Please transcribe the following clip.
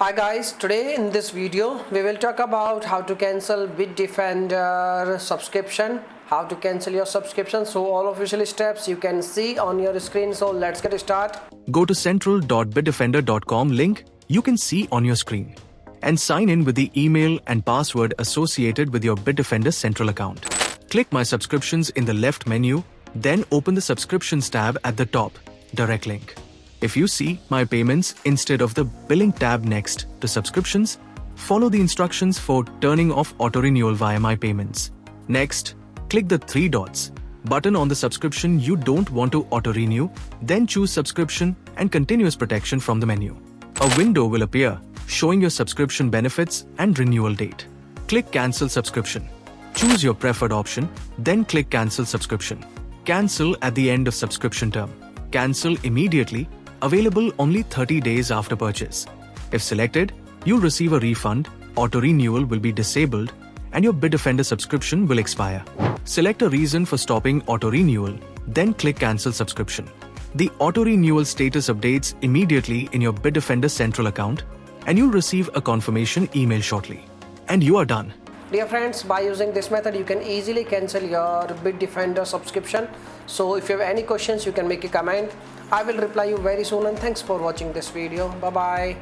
Hi guys, today in this video we will talk about how to cancel Bitdefender subscription, how to cancel your subscription. So all official steps you can see on your screen. So let's get started. Go to central.bitdefender.com link you can see on your screen and sign in with the email and password associated with your Bitdefender Central account. Click My Subscriptions in the left menu, then open the Subscriptions tab at the top, direct link. If you see My Payments instead of the Billing tab next to Subscriptions, follow the instructions for turning off auto-renewal via My Payments. Next, click the three dots button on the subscription you don't want to auto-renew, then choose Subscription and Continuous Protection from the menu. A window will appear showing your subscription benefits and renewal date. Click Cancel Subscription. Choose your preferred option, then click Cancel Subscription. Cancel at the end of subscription term. Cancel immediately. Available only 30 days after purchase. If selected, you'll receive a refund, auto-renewal will be disabled, and your Bitdefender subscription will expire. Select a reason for stopping auto-renewal, then click Cancel Subscription. The auto-renewal status updates immediately in your Bitdefender Central account, and you'll receive a confirmation email shortly. And you are done. Dear friends, by using this method you can easily cancel your Bitdefender subscription. So if you have any questions you can make a comment. I will reply you very soon, and thanks for watching this video. Bye bye.